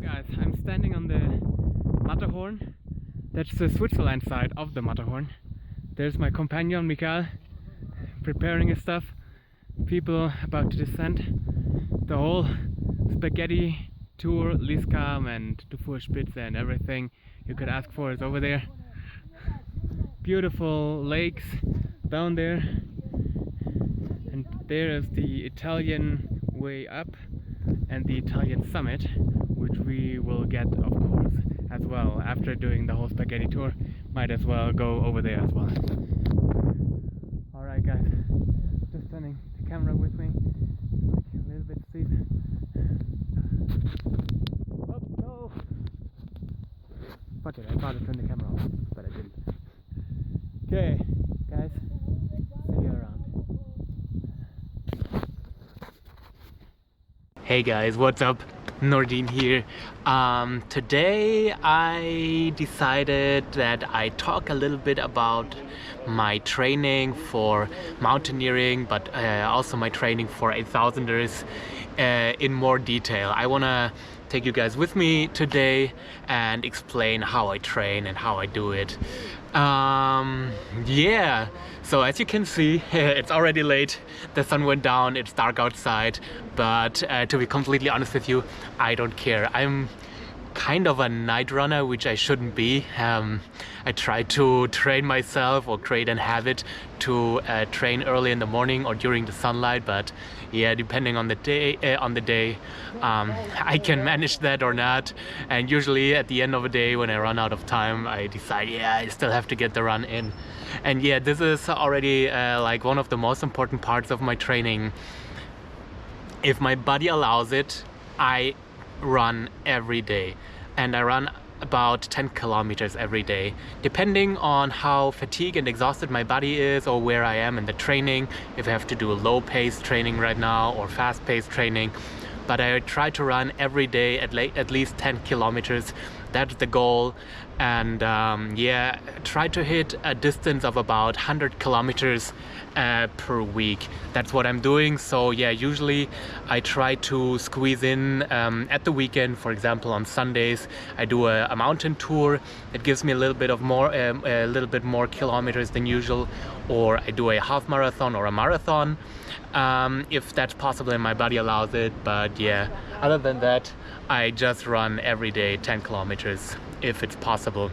Guys, I'm standing on the Matterhorn. That's the Switzerland side of the Matterhorn. There's my companion Mikael preparing his stuff. People about to descend. The whole spaghetti tour, Liskam and the Spitze and everything you could ask for is over there. Beautiful lakes down there. And there is the Italian way up and the Italian summit, which we will get, of course, as well. After doing the whole spaghetti tour, might as well go over there as well. Alright guys, just turning the camera with me, a little bit steep. Oh no! Fuck it, I thought I turned the camera off, but I didn't. Okay, guys, see you around. Hey guys, what's up? Nordin here. Today I decided that I talk a little bit about my training for mountaineering, but also my training for 8000ers in more detail. I want to take you guys with me today and explain how I train and how I do it. Yeah, so as you can see, it's already late, the sun went down, it's dark outside, but to be completely honest with you, I don't care. I'm kind of a night runner, which I shouldn't be. I try to train myself or create a habit to train early in the morning or during the sunlight, but yeah, depending on the day, I can manage that or not. And usually at the end of the day, when I run out of time, I decide, yeah, I still have to get the run in. And yeah, this is already like one of the most important parts of my training. If my body allows it, I run every day, and I run about 10 kilometers every day, depending on how fatigued and exhausted my body is or where I am in the training, if I have to do a low pace training right now or fast paced training. But I try to run every day at least 10 kilometers. That's the goal. And yeah, try to hit a distance of about 100 kilometers per week. That's what I'm doing. So yeah, usually I try to squeeze in at the weekend. For example, on Sundays I do a mountain tour. It gives me a little bit more kilometers than usual, or I do a half marathon or a marathon if that's possible and my body allows it. But yeah, other than that, I just run every day 10 kilometers if it's possible.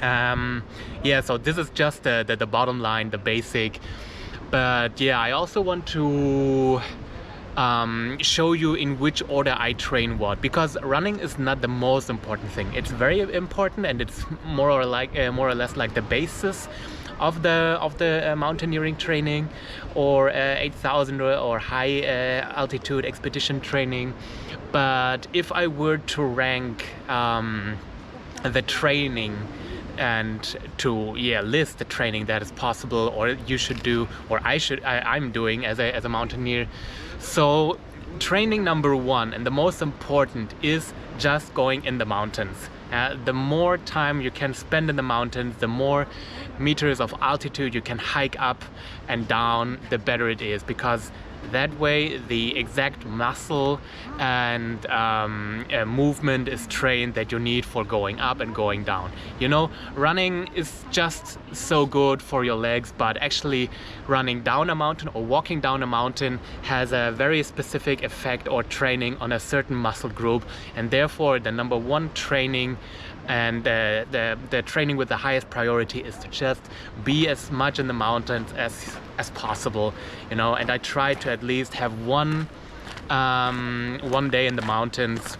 Yeah, so this is just the bottom line, the basic. But yeah, I also want to show you in which order I train what, because running is not the most important thing. It's very important, and it's more or less like the basis of the mountaineering training, or 8000 or high altitude expedition training. But if I were to rank the training and to list the training that is possible, or you should do, or I'm doing as a mountaineer. So training number one and the most important is just going in the mountains. The more time you can spend in the mountains, the more meters of altitude you can hike up and down, the better it is, because that way the exact muscle and movement is trained that you need for going up and going down. You know, running is just so good for your legs, but actually running down a mountain or walking down a mountain has a very specific effect or training on a certain muscle group, and therefore the number one training and the training with the highest priority is to just be as much in the mountains as possible, you know. And I try to at least have one day in the mountains.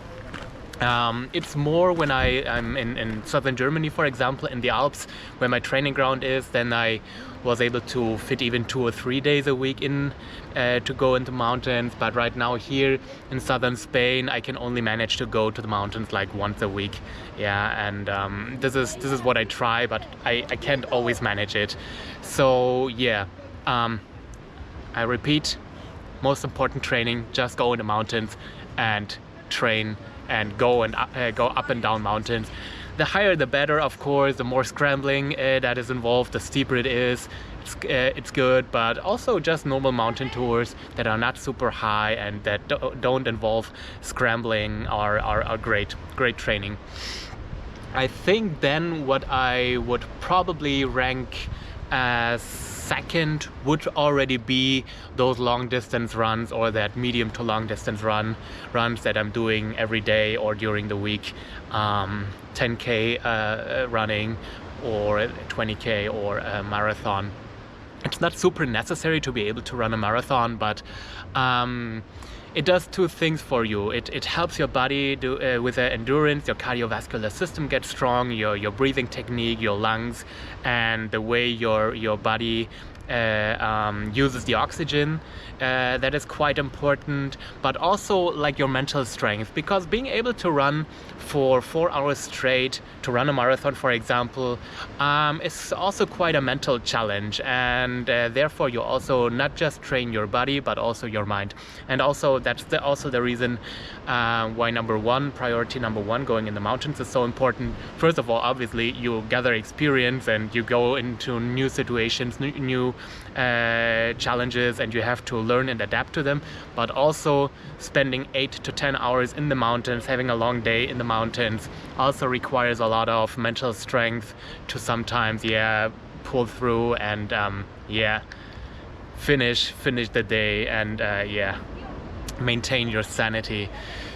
It's more when I'm in southern Germany, for example, in the Alps, where my training ground is. Then I was able to fit even 2 or 3 days a week in to go into mountains. But right now here in southern Spain, I can only manage to go to the mountains like once a week. Yeah, and this is what I try, but I can't always manage it. So yeah, I repeat, most important training, just go in the mountains and train and go up and down mountains. The higher the better, of course. The more scrambling that is involved, the steeper it is, it's good, but also just normal mountain tours that are not super high and that don't involve scrambling are great training. I think then what I would probably rank as second would already be those long distance runs, or that medium to long distance runs that I'm doing every day or during the week. 10K running, or 20K, or a marathon. It's not super necessary to be able to run a marathon, but it does two things for you. It helps your body with the endurance. Your cardiovascular system gets strong, your breathing technique, your lungs, and the way your body uses the oxygen. That is quite important, but also like your mental strength, because being able to run for 4 hours straight, to run a marathon for example, is also quite a mental challenge, and therefore you also not just train your body but also your mind. And also that's also the reason why priority number one, going in the mountains, is so important. First of all, obviously you gather experience and you go into new situations, new challenges, and you have to learn and adapt to them. But also spending 8 to 10 hours in the mountains, having a long day in the mountains, also requires a lot of mental strength to sometimes pull through and finish the day and maintain your sanity.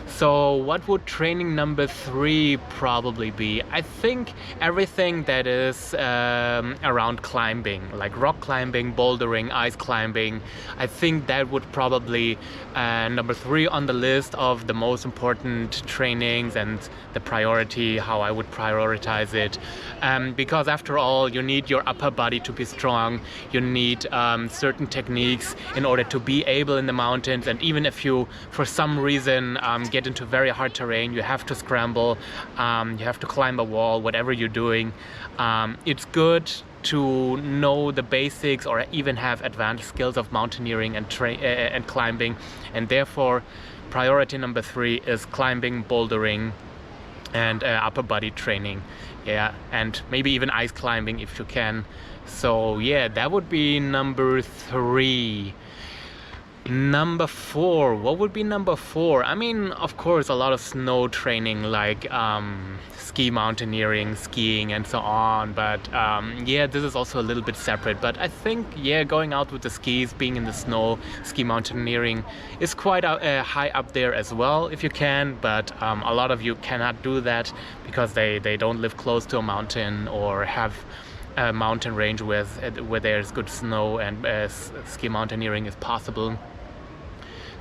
So what would training number 3 probably be? I think everything that is around climbing, like rock climbing, bouldering, ice climbing. I think that would probably number 3 on the list of the most important trainings and the priority, how I would prioritize it. Because after all, you need your upper body to be strong. You need certain techniques in order to be able in the mountains. And even if you, for some reason, get into very hard terrain, you have to scramble, you have to climb a wall, whatever you're doing, it's good to know the basics or even have advanced skills of mountaineering and climbing. And therefore priority number 3 is climbing, bouldering, and upper body training, and maybe even ice climbing if you can. So that would be number 3. Number 4, what would be number 4? I mean, of course, a lot of snow training, like ski mountaineering, skiing, and so on. But this is also a little bit separate. But I think, going out with the skis, being in the snow, ski mountaineering is quite high up there as well, if you can. But a lot of you cannot do that because they don't live close to a mountain or have a mountain range where there's good snow and ski mountaineering is possible.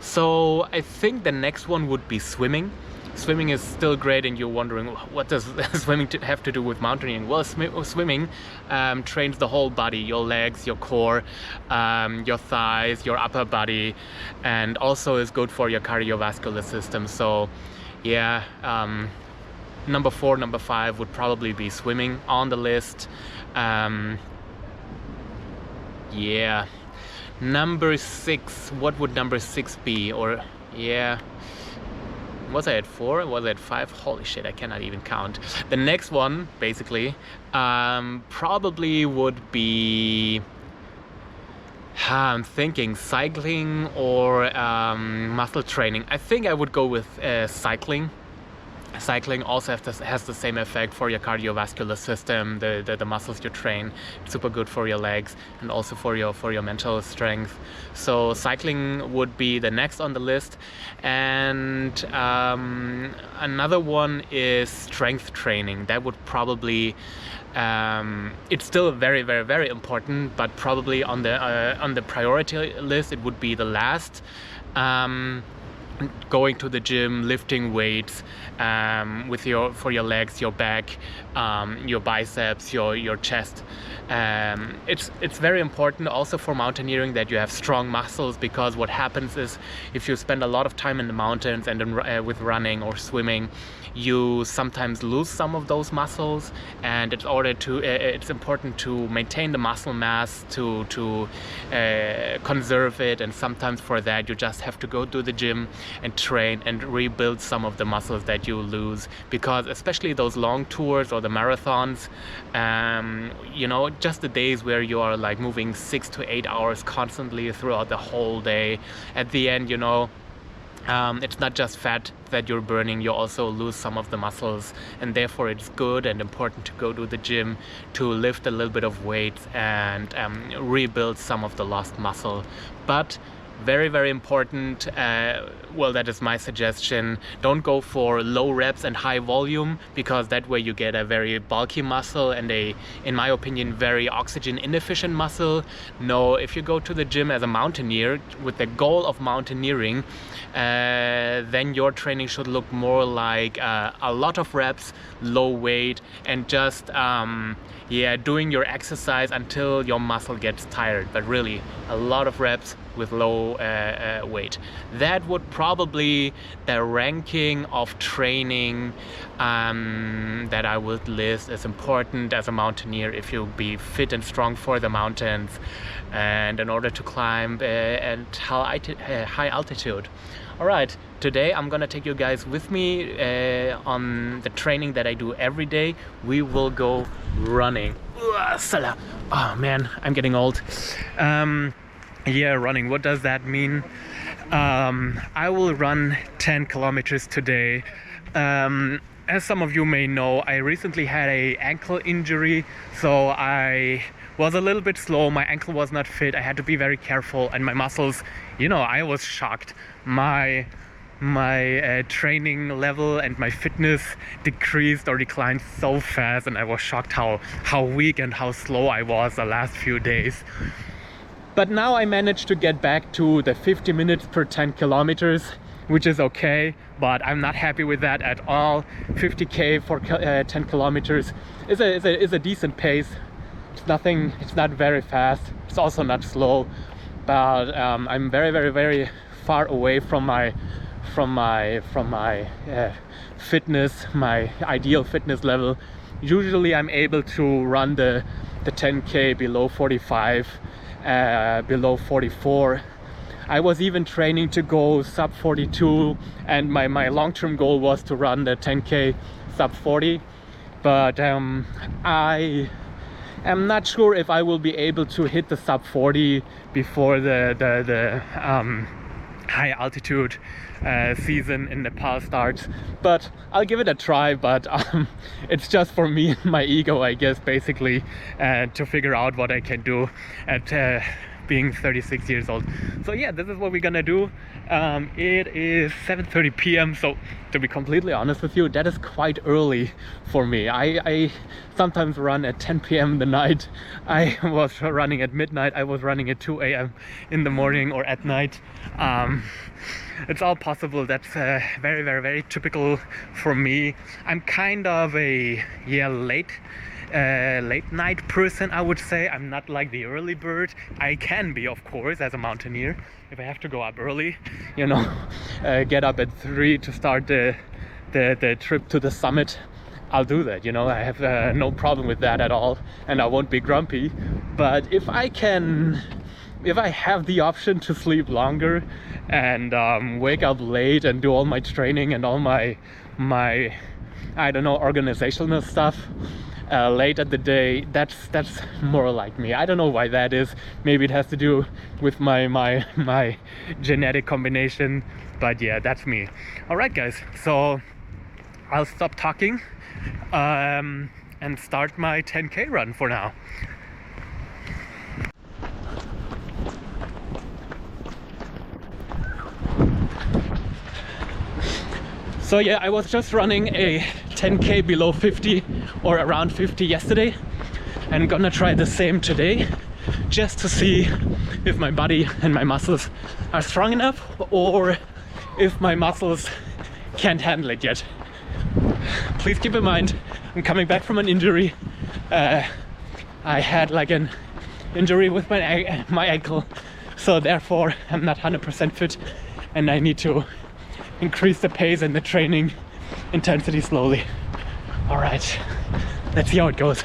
So I think the next one would be swimming. Swimming is still great, and you're wondering, what does swimming have to do with mountaineering? Well, swimming trains the whole body, your legs, your core, your thighs, your upper body, and also is good for your cardiovascular system. So number 4, number 5 would probably be swimming on the list. Number 6, what would number 6 be? Or was I at 4? Was I at 5? Holy shit, I cannot even count. The next one basically probably would be, I'm thinking cycling or muscle training. I think I would go with cycling. Cycling also has the same effect for your cardiovascular system, the muscles you train. It's super good for your legs and also for your mental strength. So cycling would be the next on the list. And another one is strength training. That would probably it's still very, very, very important, but probably on the priority list it would be the last. Going to the gym, lifting weights for your legs, your back, your biceps, your chest. It's very important also for mountaineering that you have strong muscles, because what happens is if you spend a lot of time in the mountains and with running or swimming, you sometimes lose some of those muscles, and it's important to maintain the muscle mass, to conserve it. And sometimes for that you just have to go to the gym and train and rebuild some of the muscles that you lose, because especially those long tours or the marathons, you know, just the days where you are like moving 6 to 8 hours constantly throughout the whole day, at the end, you know, it's not just fat that you're burning, you also lose some of the muscles, and therefore it's good and important to go to the gym to lift a little bit of weight and rebuild some of the lost muscle. But very, very important, well, that is my suggestion, don't go for low reps and high volume, because that way you get a very bulky muscle and a, in my opinion, very oxygen inefficient muscle. No, if you go to the gym as a mountaineer with the goal of mountaineering, then your training should look more like a lot of reps, low weight, and just yeah, doing your exercise until your muscle gets tired, but really a lot of reps with low weight. That would probably the ranking of training that I would list as important as a mountaineer if you be fit and strong for the mountains and in order to climb at high altitude. All right, today I'm gonna take you guys with me on the training that I do every day. We will go running. Oh man, I'm getting old. Yeah, running, what does that mean? I will run 10 kilometers today. As some of you may know, I recently had an ankle injury, so I was a little bit slow. My ankle was not fit. I had to be very careful, and my muscles, you know, I was shocked. My training level and my fitness decreased or declined so fast, and I was shocked how weak and how slow I was the last few days. But now I managed to get back to the 50 minutes per 10 kilometers, which is okay, but I'm not happy with that at all. 50k for 10 kilometers is a decent pace. It's nothing, it's not very fast, it's also not slow, but I'm very, very, very far away from my fitness, my ideal fitness level. Usually I'm able to run the 10k below 45, below 44. I was even training to go sub 42, and my long-term goal was to run the 10k sub 40, but I am not sure if I will be able to hit the sub 40 before the high altitude season in Nepal starts, but I'll give it a try. But it's just for me and my ego, I guess, basically, to figure out what I can do at being 36 years old. So yeah, this is what we're gonna do. It is 7:30 p.m. so to be completely honest with you, that is quite early for me. I sometimes run at 10 p.m. in the night. I was running at midnight. I was running at 2 a.m. in the morning or at night. It's all possible. That's very, very, very typical for me. I'm kind of a late night person, I would say. I'm not like the early bird. I can be, of course, as a mountaineer. If I have to go up early, you know, get up at 3 to start the trip to the summit, I'll do that. You know, I have no problem with that at all, and I won't be grumpy. But if I have the option to sleep longer and wake up late and do all my training and all my I don't know, organizational stuff late at the day, that's more like me. I don't know why that is. Maybe it has to do with my genetic combination, but yeah, that's me. All right, guys, so I'll stop talking and start my 10k run for now. So yeah, I was just running a 10k below 50 or around 50 yesterday, and gonna try the same today, just to see if my body and my muscles are strong enough or if my muscles can't handle it yet. Please keep in mind, I'm coming back from an injury. I had like an injury with my ankle, so therefore I'm not 100% fit, and I need to increase the pace and the training intensity slowly. All right, let's see how it goes.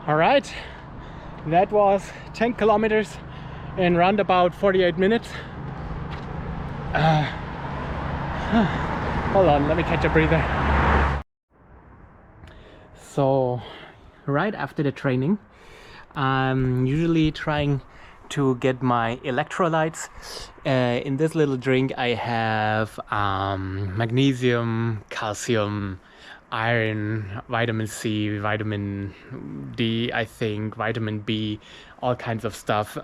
All right, that was 10 kilometers in round about 48 minutes. Hold on, let me catch a breather. So right after the training, I'm usually trying to get my electrolytes. In this little drink I have magnesium, calcium, iron, vitamin C, vitamin D, I think, vitamin B, all kinds of stuff.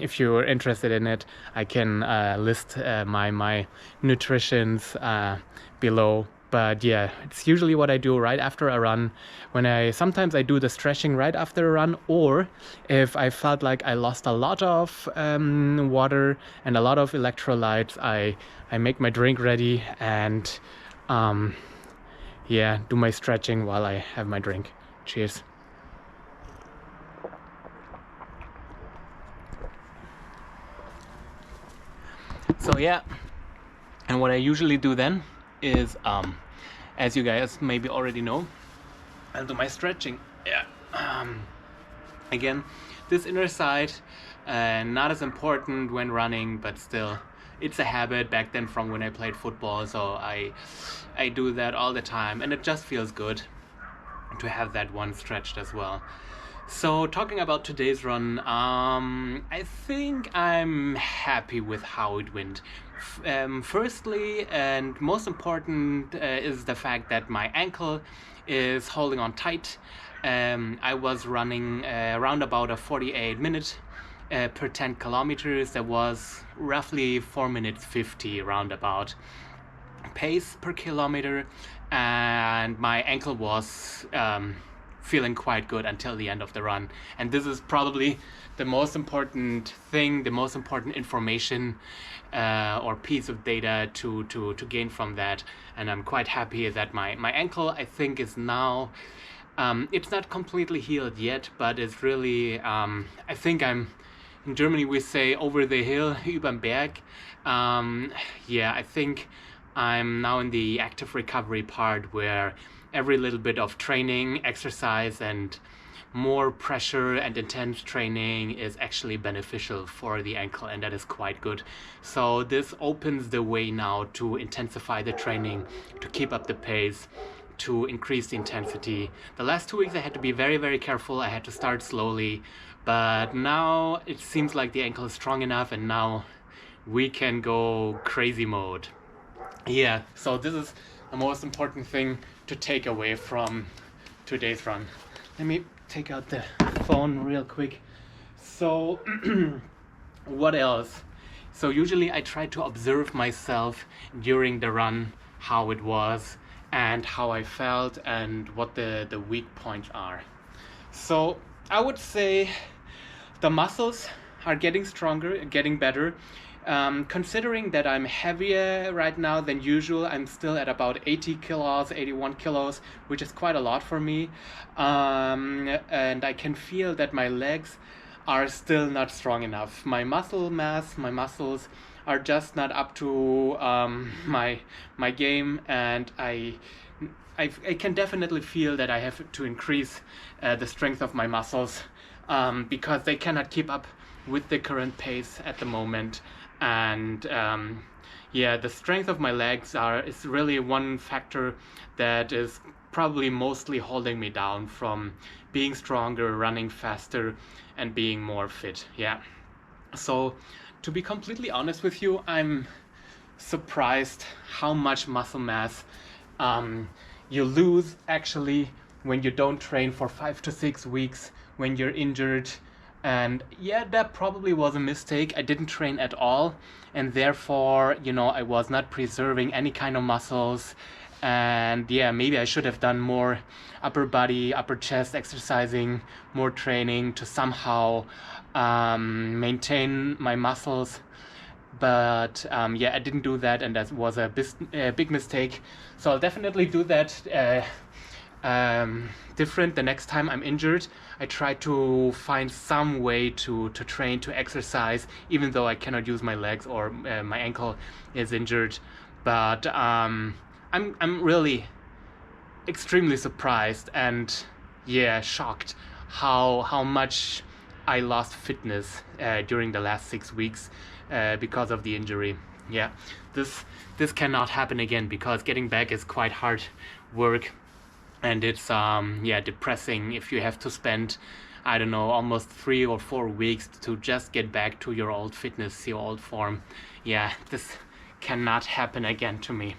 If you're interested in it, I can list my nutritions below. But yeah, it's usually what I do right after a run. Sometimes I do the stretching right after a run, or if I felt like I lost a lot of water and a lot of electrolytes, I make my drink ready and yeah, do my stretching while I have my drink. Cheers. So yeah, and what I usually do then is, as you guys maybe already know, I'll do my stretching. Yeah. Again, this inner side, not as important when running, but still, it's a habit back then from when I played football. So I do that all the time, and it just feels good to have that one stretched as well. So talking about today's run, I think I'm happy with how it went. Firstly, and most important, is the fact that my ankle is holding on tight. I was running around about a 48 minute per 10 kilometers. That was roughly 4 minutes 50 roundabout pace per kilometer, and my ankle was feeling quite good until the end of the run. And this is probably the most important thing, the most important information or piece of data to gain from that. And I'm quite happy that my ankle, I think, is now it's not completely healed yet, but it's really I think in Germany we say over the hill, überm Berg. Yeah, I think I'm now in the active recovery part, where every little bit of training, exercise, and more pressure and intense training is actually beneficial for the ankle, and that is quite good. So this opens the way now to intensify the training, to keep up the pace, to increase the intensity. The last 2 weeks I had to be very, very careful. I had to start slowly, but now it seems like the ankle is strong enough, and now we can go crazy mode. Yeah, so this is the most important thing to take away from today's run. Let me take out the phone real quick. So what else? So usually I try to observe myself during the run, how it was and how I felt and what the weak points are. So I would say the muscles are getting stronger, getting better. Considering that I'm heavier right now than usual, I'm still at about 80 kilos, 81 kilos, which is quite a lot for me. And I can feel that my legs are still not strong enough. My muscle mass, my muscles are just not up to my game, and I can definitely feel that I have to increase the strength of my muscles because they cannot keep up with the current pace at the moment. And yeah, the strength of my legs is really one factor that is probably mostly holding me down from being stronger, running faster, and being more fit. Yeah. So to be completely honest with you, I'm surprised how much muscle mass you lose actually when you don't train for 5 to 6 weeks, when you're injured. And yeah, that probably was a mistake. I didn't train at all, and therefore, I was not preserving any kind of muscles. And yeah, maybe I should have done more upper body, upper chest exercising, more training to somehow maintain my muscles. But yeah, I didn't do that, and that was a big mistake. So I'll definitely do that different the next time I'm injured. I try to find some way to train, to exercise, even though I cannot use my legs or my ankle is injured. But I'm really extremely surprised and yeah, shocked how much I lost fitness during the last 6 weeks because of the injury. Yeah, this cannot happen again, because getting back is quite hard work, and it's yeah, depressing if you have to spend, I don't know, almost 3 or 4 weeks to just get back to your old fitness, your old form. Yeah, this cannot happen again to me.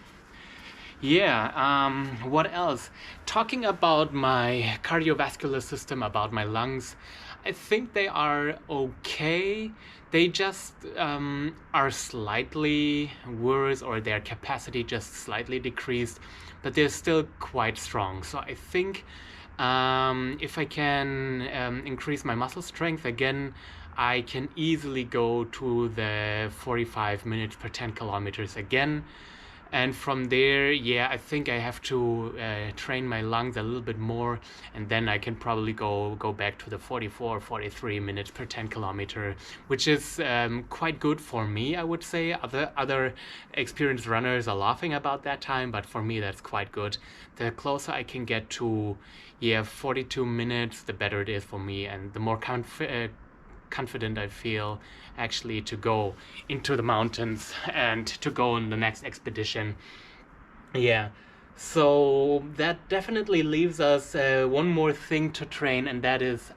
Yeah, what else? Talking about my cardiovascular system, about my lungs, I think they are okay. They just are slightly worse, or their capacity just slightly decreased, but they're still quite strong. So I think if I can increase my muscle strength again, I can easily go to the 45 minutes per 10 kilometers again. And from there, yeah, I think I have to train my lungs a little bit more, and then I can probably go back to the 44, 43 minutes per 10 kilometer, which is quite good for me, I would say. Other experienced runners are laughing about that time, but for me, that's quite good. The closer I can get to, yeah, 42 minutes, the better it is for me, and the more confident I feel actually to go into the mountains and to go on the next expedition. Yeah, so that definitely leaves us one more thing to train, and that is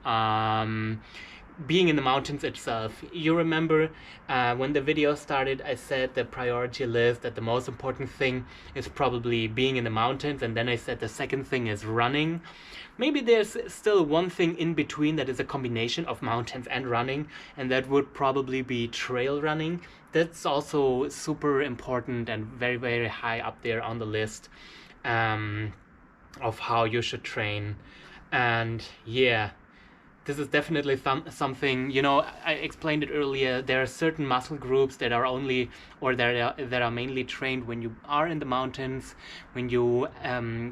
being in the mountains itself. You remember when the video started, I said the priority list, that the most important thing is probably being in the mountains, and then I said the second thing is running. Maybe there's still one thing in between that is a combination of mountains and running, and that would probably be trail running. That's also super important and very, very high up there on the list of how you should train. And yeah, this is definitely something, you know, I explained it earlier. There are certain muscle groups that are only, or that are mainly trained when you are in the mountains, when you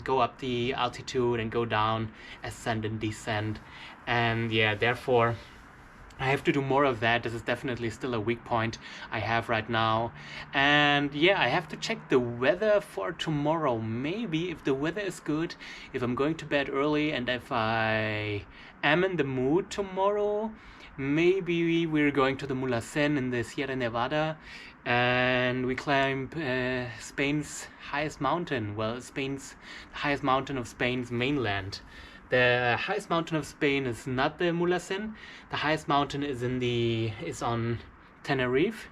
go up the altitude and go down, ascend and descend. And yeah, therefore I have to do more of that. This is definitely still a weak point I have right now. And yeah, I have to check the weather for tomorrow. Maybe if the weather is good, if I'm going to bed early, and if I am in the mood tomorrow, maybe we're going to the Mulhacén in the Sierra Nevada, and we climb Spain's highest mountain. Well, Spain's highest mountain of Spain's mainland. The highest mountain of Spain is not the Mulhacén. The highest mountain is on Tenerife.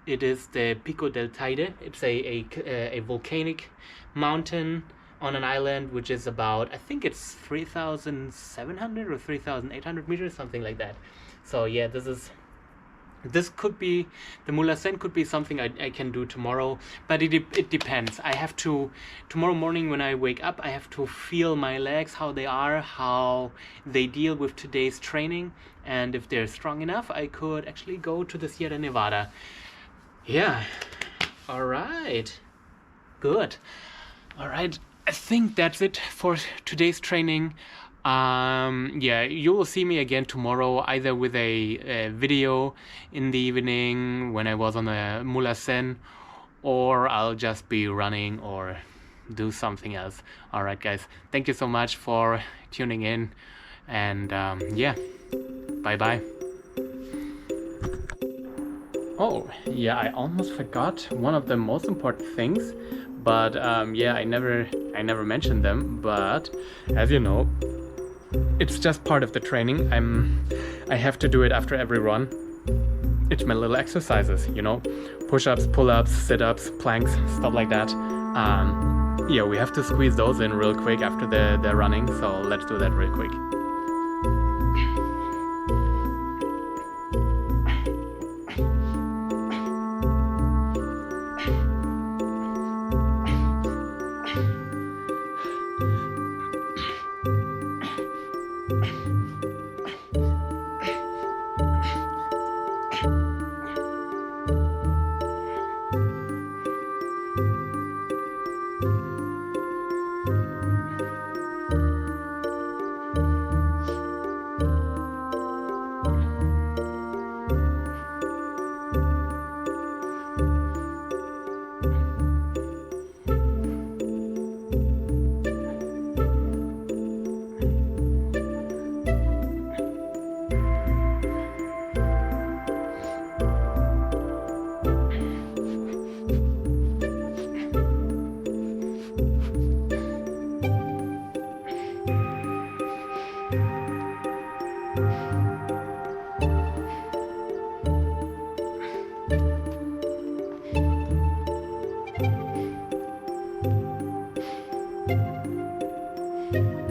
It is the Pico del Teide. It's a volcanic mountain on an island, which is about, I think it's 3,700 or 3,800 meters, something like that. So yeah, this could be, the Mulhacén could be something I can do tomorrow, but it depends. I have to, tomorrow morning when I wake up, I have to feel my legs, how they are, how they deal with today's training, and if they're strong enough, I could actually go to the Sierra Nevada. Yeah, all right, good. All right, I think that's it for today's training. Yeah, you will see me again tomorrow, either with a video in the evening when I was on the Mulhacén, or I'll just be running or do something else. All right, guys, thank you so much for tuning in, and yeah, bye bye. Oh yeah, I almost forgot one of the most important things, but yeah, I never mentioned them. But as you know, it's just part of the training. I have to do it after every run. It's my little exercises, you know, push-ups, pull-ups, sit-ups, planks, stuff like that. Yeah, we have to squeeze those in real quick after the running, so let's do that real quick. you.